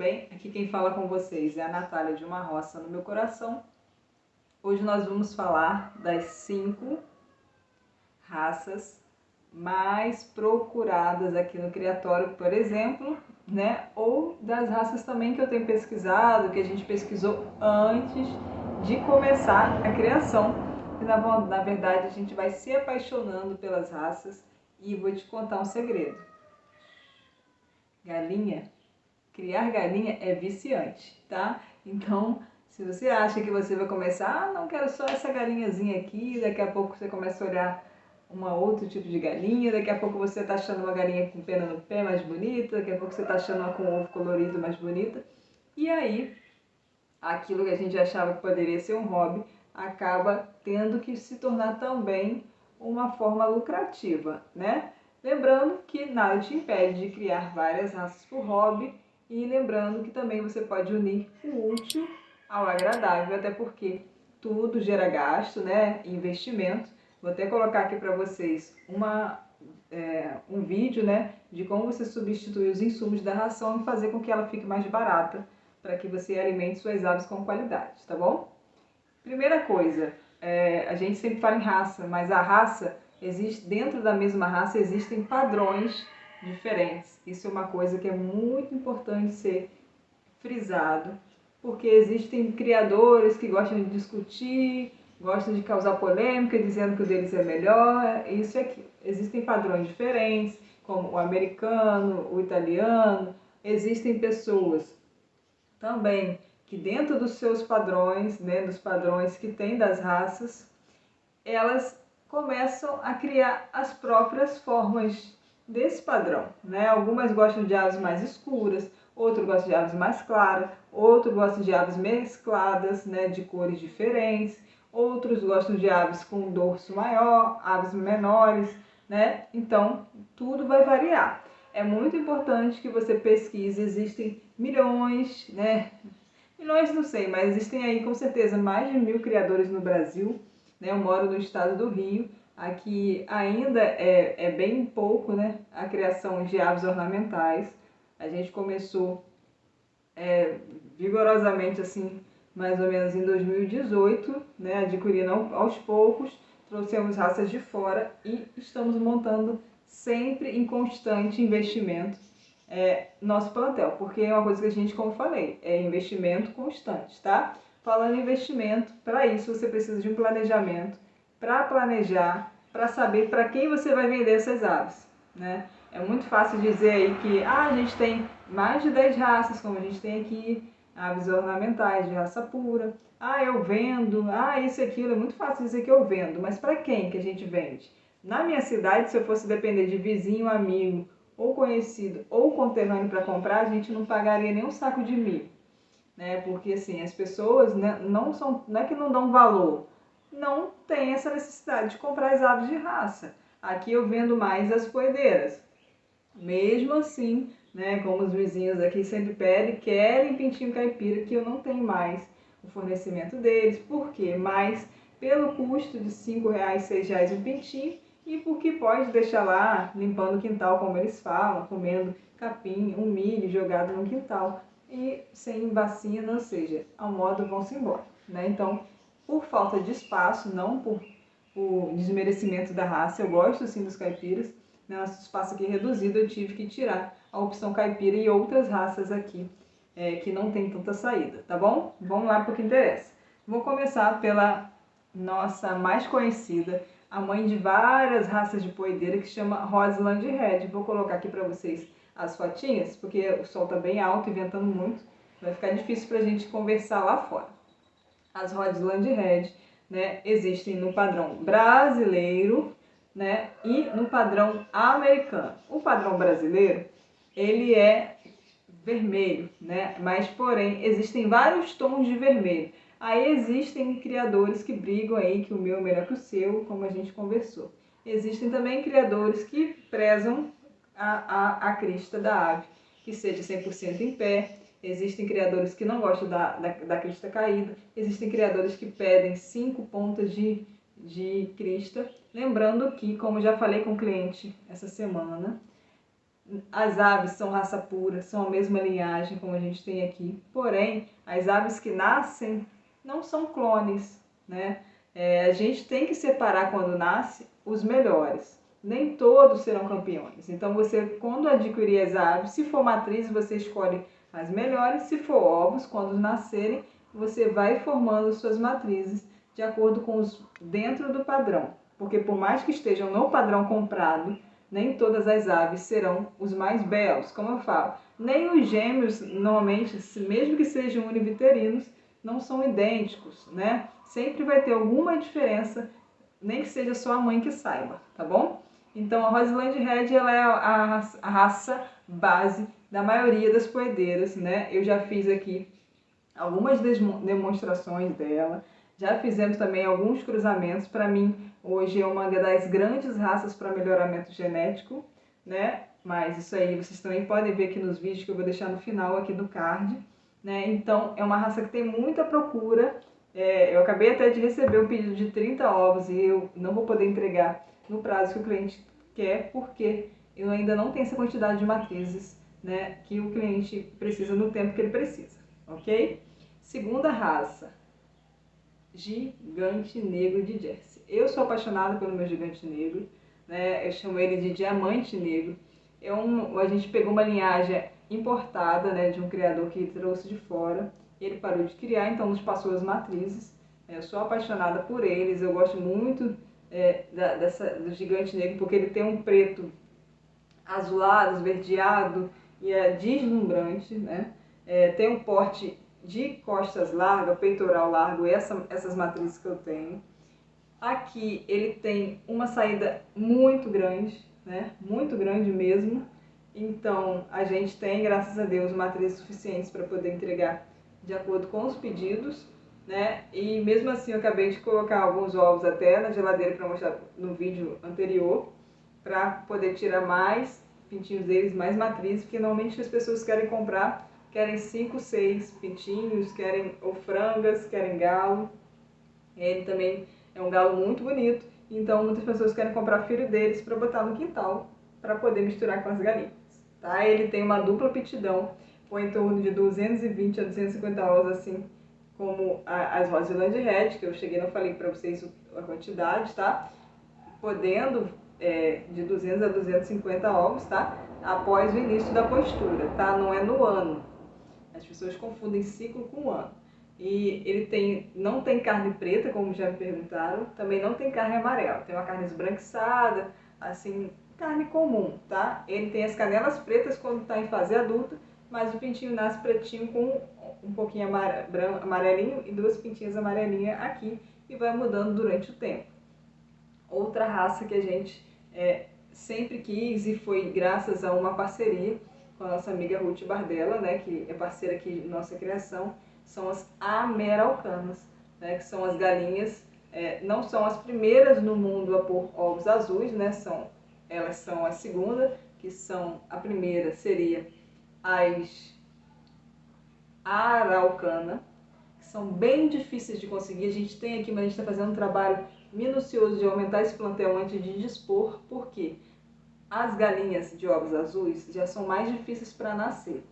bem? Aqui quem fala com vocês é a Natália de Uma Roça no Meu Coração. Hoje nós vamos falar das 5 raças mais procuradas aqui no criatório, por exemplo, né? Ou das raças também que eu tenho pesquisado, que a gente pesquisou antes de começar a criação. E na verdade a gente vai se apaixonando pelas raças e vou te contar um segredo. Criar galinha é viciante, tá? Então, se você acha que você vai começar, não quero só essa galinhazinha aqui, daqui a pouco você começa a olhar outro tipo de galinha, daqui a pouco você tá achando uma galinha com pena no pé mais bonita, daqui a pouco você tá achando uma com ovo colorido mais bonita. E aí, aquilo que a gente achava que poderia ser um hobby, acaba tendo que se tornar também uma forma lucrativa, né? Lembrando que nada te impede de criar várias raças por hobby e lembrando que também você pode unir o útil ao agradável, até porque tudo gera gasto, né? Investimento. Vou até colocar aqui para vocês um vídeo, né? De como você substituir os insumos da ração e fazer com que ela fique mais barata para que você alimente suas aves com qualidade, tá bom? Primeira coisa, a gente sempre fala em raça, mas a raça existe, dentro da mesma raça existem padrões diferentes. Isso é uma coisa que é muito importante ser frisado, porque existem criadores que gostam de discutir, gostam de causar polêmica, dizendo que o deles é melhor, isso e aquilo. Existem padrões diferentes, como o americano, o italiano. Existem pessoas também que dentro dos seus padrões, né, dos padrões que tem das raças, elas começam a criar as próprias formas desse padrão, né? Algumas gostam de aves mais escuras, outro gosta de aves mais claras, outro gosta de aves mescladas, né, de cores diferentes, outros gostam de aves com dorso maior, aves menores, né? Então, tudo vai variar. É muito importante que você pesquise, existem milhões, né? Milhões não sei, mas existem aí com certeza mais de 1000 criadores no Brasil, né? Eu moro no estado do Rio, aqui ainda é bem pouco, né, a criação de aves ornamentais. A gente começou vigorosamente assim, mais ou menos em 2018, né, adquirindo aos poucos, trouxemos raças de fora e estamos montando sempre em constante investimento nosso plantel, porque é uma coisa que a gente, como falei, é investimento constante, tá? Falando em investimento, para isso você precisa de um planejamento, para planejar, para saber para quem você vai vender essas aves, né? É muito fácil dizer aí que a gente tem mais de 10 raças, como a gente tem aqui, aves ornamentais de raça pura. Eu vendo, isso e aquilo. É muito fácil dizer que eu vendo, mas para quem que a gente vende? Na minha cidade, se eu fosse depender de vizinho, amigo, ou conhecido, ou conterrâneo para comprar, a gente não pagaria nem um saco de milho, né? Porque assim, as pessoas, né, não é que não dão valor, não tem essa necessidade de comprar as aves de raça. Aqui eu vendo mais as poedeiras. Mesmo assim, né, como os vizinhos aqui sempre pedem, querem pintinho caipira, que eu não tenho mais o fornecimento deles. Por quê? Mas pelo custo de R$ 5, R$ 6 um pintinho, e porque pode deixar lá limpando o quintal, como eles falam, comendo capim, um milho jogado no quintal e sem vacina, ou seja, ao modo vão-se embora, né? Então, por falta de espaço, não por desmerecimento da raça, eu gosto sim dos caipiras, né? Nosso espaço aqui é reduzido, eu tive que tirar a opção caipira e outras raças aqui que não tem tanta saída, tá bom? Vamos lá para o que interessa. Vou começar pela nossa mais conhecida, a mãe de várias raças de poedeira, que chama Roseland Red. Vou colocar aqui para vocês as fotinhas, porque o sol está bem alto e ventando muito, vai ficar difícil para a gente conversar lá fora. As Roseland Red, né, existem no padrão brasileiro, né, e no padrão americano. O padrão brasileiro, ele é vermelho, né, mas porém existem vários tons de vermelho. Aí existem criadores que brigam aí que o meu é melhor que o seu, como a gente conversou. Existem também criadores que prezam a crista da ave, que seja 100% em pé. Existem criadores que não gostam da crista caída. Existem criadores que pedem 5 pontas de crista. Lembrando que, como já falei com o cliente essa semana, As aves são raça pura, são a mesma linhagem como a gente tem aqui. Porém, as aves que nascem não são clones, né? A gente tem que separar quando nasce os melhores. Nem todos serão campeões. Então, você, quando adquirir as aves, se for matriz, você escolhe as melhores. Se for ovos, quando nascerem, você vai formando suas matrizes de acordo com os dentro do padrão. Porque por mais que estejam no padrão comprado, nem todas as aves serão os mais belos, como eu falo. Nem os gêmeos, normalmente, mesmo que sejam univiterinos, não são idênticos, né? Sempre vai ter alguma diferença, nem que seja só a mãe que saiba, tá bom? Então a Roseland Red, ela é a raça base da maioria das poedeiras, né? Eu já fiz aqui algumas demonstrações dela, já fizemos também alguns cruzamentos. Para mim, hoje é uma das grandes raças para melhoramento genético, né? Mas isso aí vocês também podem ver aqui nos vídeos que eu vou deixar no final aqui do card, né? Então, é uma raça que tem muita procura. Eu acabei até de receber um pedido de 30 ovos e eu não vou poder entregar no prazo que o cliente quer, porque eu ainda não tenho essa quantidade de matrizes, né, que o cliente precisa no tempo que ele precisa, ok? Segunda raça, gigante negro de Jersey. Eu sou apaixonada pelo meu gigante negro, né? Eu chamo ele de diamante negro. A gente pegou uma linhagem importada, né, de um criador que trouxe de fora. Ele parou de criar, então nos passou as matrizes. Eu sou apaixonada por eles, eu gosto muito do gigante negro, porque ele tem um preto azulado, esverdeado e é deslumbrante, né? Tem um porte de costas largas, peitoral largo, essas matrizes que eu tenho. Aqui ele tem uma saída muito grande, né? Muito grande mesmo. Então a gente tem, graças a Deus, matrizes suficientes para poder entregar de acordo com os pedidos, né? E mesmo assim eu acabei de colocar alguns ovos até na geladeira para mostrar no vídeo anterior, para poder tirar mais pintinhos deles, mais matrizes, porque normalmente as pessoas querem comprar, querem 5, 6 pintinhos, querem ou frangas, querem galo. Ele também é um galo muito bonito, então muitas pessoas querem comprar filho deles para botar no quintal, para poder misturar com as galinhas. Tá? Ele tem uma dupla aptidão, põe em torno de 220 a 250 ovos, assim como as Roseland Red, que eu cheguei e não falei para vocês a quantidade, tá? Podendo de 200 a 250 ovos, tá? Após o início da postura, tá? Não é no ano. As pessoas confundem ciclo com ano. E ele não tem carne preta, como já me perguntaram, também não tem carne amarela. Tem uma carne esbranquiçada, assim, carne comum, tá? Ele tem as canelas pretas quando está em fase adulta, mas o pintinho nasce pretinho com um pouquinho amarelinho e duas pintinhas amarelinhas aqui e vai mudando durante o tempo. Outra raça que a gente sempre quis e foi graças a uma parceria com a nossa amiga Ruth Bardella, né, que é parceira aqui de nossa criação, são as Ameraucanas, né, que são as galinhas, não são as primeiras no mundo a pôr ovos azuis, né, elas são a segunda, que são a primeira seria as Araucana, que são bem difíceis de conseguir. A gente tem aqui, mas a gente está fazendo um trabalho minucioso de aumentar esse plantel antes de dispor, porque as galinhas de ovos azuis já são mais difíceis para nascer.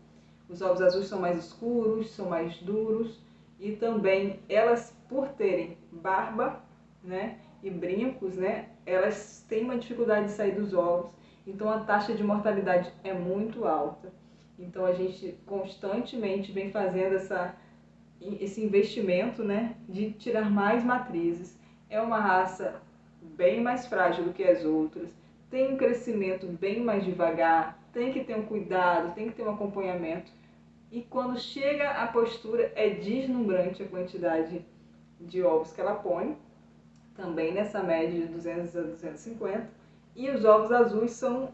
Os ovos azuis são mais escuros, são mais duros e também elas, por terem barba, né, e brincos, né, elas têm uma dificuldade de sair dos ovos, então a taxa de mortalidade é muito alta. Então a gente constantemente vem fazendo esse investimento, né, de tirar mais matrizes. É uma raça bem mais frágil do que as outras, tem um crescimento bem mais devagar, tem que ter um cuidado, tem que ter um acompanhamento. E quando chega a postura, é deslumbrante a quantidade de ovos que ela põe, também nessa média de 200 a 250. E os ovos azuis são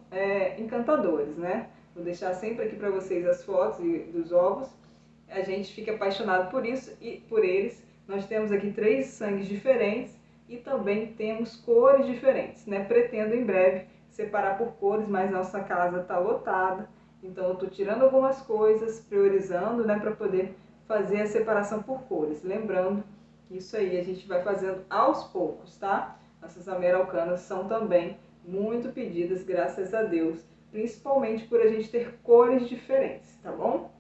encantadores, né? Vou deixar sempre aqui para vocês as fotos dos ovos. A gente fica apaixonado por isso e por eles. Nós temos aqui 3 sangues diferentes e também temos cores diferentes, né? Pretendo em breve separar por cores, mas nossa casa está lotada. Então eu estou tirando algumas coisas, priorizando, né, para poder fazer a separação por cores. Lembrando que isso aí a gente vai fazendo aos poucos, tá? Essas ameraucanas são também muito pedidas, graças a Deus, principalmente por a gente ter cores diferentes, tá bom?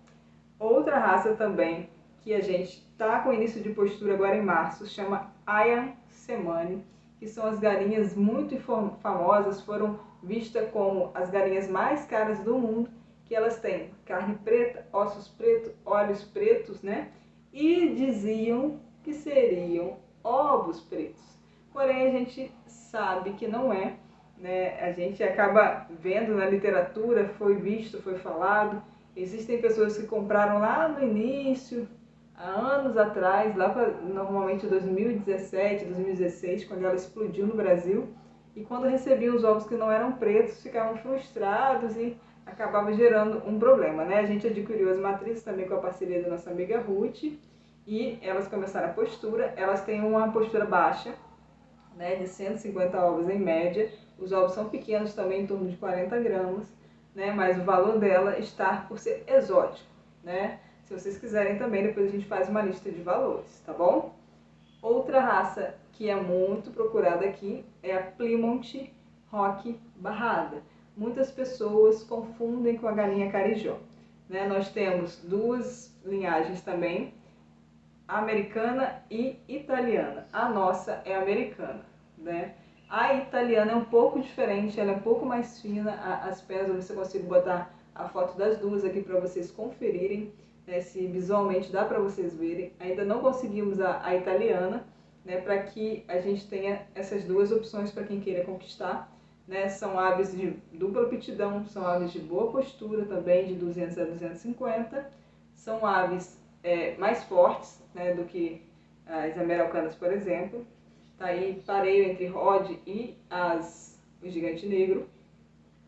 Outra raça também que a gente tá com início de postura agora em março, chama Ayam Cemani, que são as galinhas muito famosas, foram vistas como as galinhas mais caras do mundo, que elas têm carne preta, ossos pretos, olhos pretos, né? E diziam que seriam ovos pretos. Porém, a gente sabe que não é, né? A gente acaba vendo na literatura, foi visto, foi falado. Existem pessoas que compraram lá no início, há anos atrás, lá para normalmente 2017, 2016, quando ela explodiu no Brasil. E quando recebiam os ovos que não eram pretos, ficavam frustrados e acabava gerando um problema, né? A gente adquiriu as matrizes também com a parceria da nossa amiga Ruth e elas começaram a postura. Elas têm uma postura baixa, né, de 150 ovos em média. Os ovos são pequenos também, em torno de 40 gramas, né, mas o valor dela está por ser exótico, né? Se vocês quiserem também, depois a gente faz uma lista de valores, tá bom? Outra raça que é muito procurada aqui é a Plymouth Rock Barrada. Muitas pessoas confundem com a galinha carijó, né? Nós temos duas linhagens também, americana e italiana. A nossa é americana, né? A italiana é um pouco diferente, ela é um pouco mais fina, as penas, você consigo botar a foto das duas aqui para vocês conferirem, né, se visualmente dá para vocês verem. Ainda não conseguimos a italiana, né, para que a gente tenha essas duas opções para quem queira conquistar, né? São aves de dupla aptidão, são aves de boa postura também, de 200 a 250, são aves mais fortes, né, do que as americanas, por exemplo. Tá aí pareio entre Rod e o gigante negro,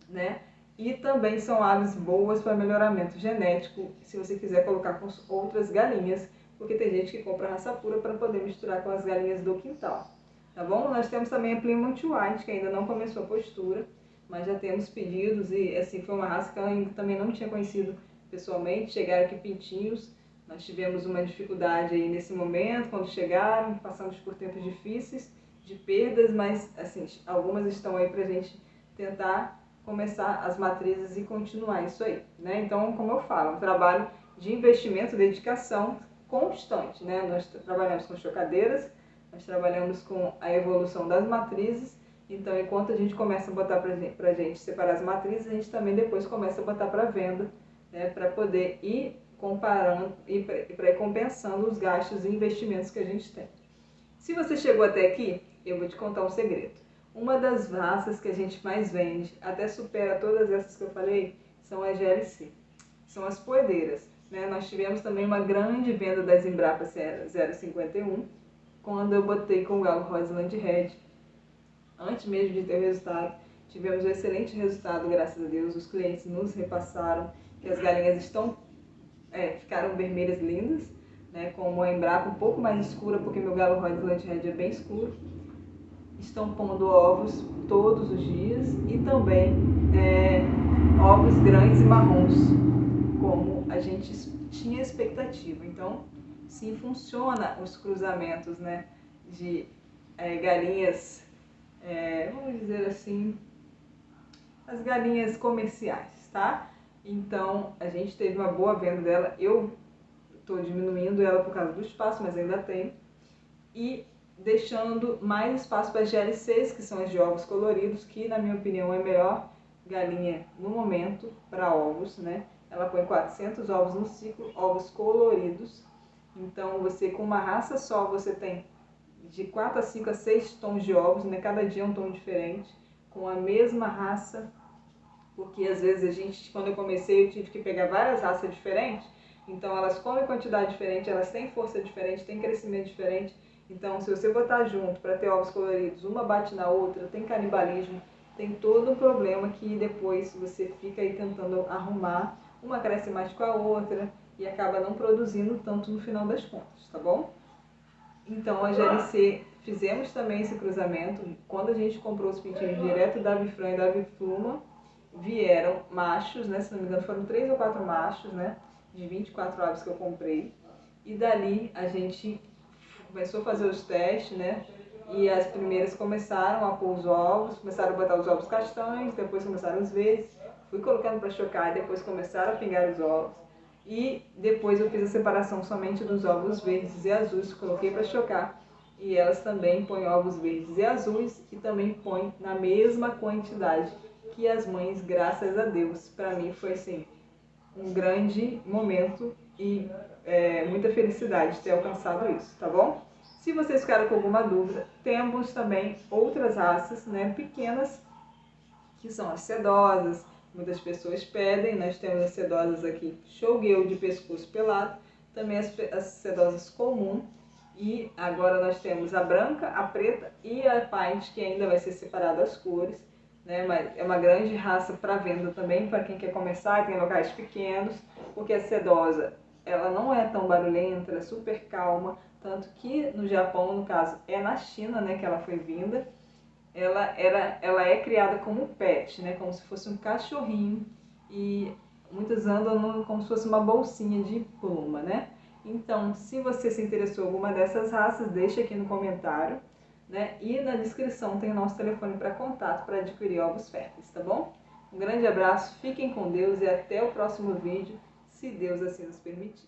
né? E também são aves boas para melhoramento genético, se você quiser colocar com outras galinhas, porque tem gente que compra raça pura para poder misturar com as galinhas do quintal, tá bom? Nós temos também a Plymouth White, que ainda não começou a postura, mas já temos pedidos e assim foi uma raça que eu ainda também não tinha conhecido pessoalmente. Chegaram aqui pintinhos. Nós tivemos uma dificuldade aí nesse momento, quando chegaram, passamos por tempos difíceis, de perdas, mas assim, algumas estão aí pra gente tentar começar as matrizes e continuar isso aí, né? Então, como eu falo, um trabalho de investimento, dedicação constante, né? Nós trabalhamos com chocadeiras, nós trabalhamos com a evolução das matrizes, então enquanto a gente começa a botar pra gente separar as matrizes, a gente também depois começa a botar para venda, né? Para poder ir comparando e para ir compensando os gastos e investimentos que a gente tem. Se você chegou até aqui, eu vou te contar um segredo. Uma das raças que a gente mais vende, até supera todas essas que eu falei, são as GLC. São as poedeiras, né? Nós tivemos também uma grande venda das Embrapa 051, quando eu botei com o galo Roseland Red. Antes mesmo de ter o resultado, tivemos um excelente resultado, graças a Deus. Os clientes nos repassaram que as galinhas ficaram vermelhas lindas, né, com uma Embrapa um pouco mais escura, porque meu galo Roseland Red é bem escuro. Estão pondo ovos todos os dias e também ovos grandes e marrons, como a gente tinha expectativa. Então, sim, funciona os cruzamentos, né, de galinhas, vamos dizer assim, as galinhas comerciais, tá? Então, a gente teve uma boa venda dela. Eu estou diminuindo ela por causa do espaço, mas ainda tem. E deixando mais espaço para as GLCs, que são as de ovos coloridos, que na minha opinião é a melhor galinha no momento para ovos, né? Ela põe 400 ovos no ciclo, ovos coloridos. Então, você com uma raça só, você tem de 4 a 5 a 6 tons de ovos, né? Cada dia é um tom diferente, com a mesma raça. Porque às vezes quando eu comecei, eu tive que pegar várias raças diferentes, então elas comem quantidade diferente, elas têm força diferente, têm crescimento diferente. Então, se você botar junto para ter ovos coloridos, uma bate na outra, tem canibalismo, tem todo um problema que depois você fica aí tentando arrumar, uma cresce mais com a outra e acaba não produzindo tanto no final das contas, tá bom? Então, a GLC, fizemos também esse cruzamento. Quando a gente comprou os pintinhos direto da Avifran e da Avifluma, vieram machos, né? Se não me engano, foram 3 ou 4 machos, né? De 24 aves que eu comprei. E dali a gente começou a fazer os testes, né? E as primeiras começaram a pôr os ovos, começaram a botar os ovos castanhos, depois começaram os verdes. fui colocando para chocar e depois começaram a pingar os ovos. E depois eu fiz a separação somente dos ovos verdes e azuis, coloquei para chocar. E elas também põem ovos verdes e azuis e também põem na mesma quantidade que as mães, graças a Deus. Para mim foi assim, um grande momento e muita felicidade de ter alcançado isso, tá bom? Se vocês ficaram com alguma dúvida, temos também outras raças, né, pequenas, que são as sedosas. Muitas pessoas pedem, nós temos as sedosas aqui, showgirl de pescoço pelado, também as sedosas comum, e agora nós temos a branca, a preta e a pint, que ainda vai ser separada as cores, né? Mas é uma grande raça para venda também, para quem quer começar, tem locais pequenos, porque a sedosa, ela não é tão barulhenta, ela é super calma, tanto que no Japão, no caso, é na China, né, que ela foi vinda. Ela é criada como pet, né, como se fosse um cachorrinho, e muitas andam como se fosse uma bolsinha de pluma, né? Então, se você se interessou em alguma dessas raças, deixa aqui no comentário, né? E na descrição tem o nosso telefone para contato para adquirir ovos férteis, tá bom? Um grande abraço, fiquem com Deus e até o próximo vídeo, se Deus assim nos permitir.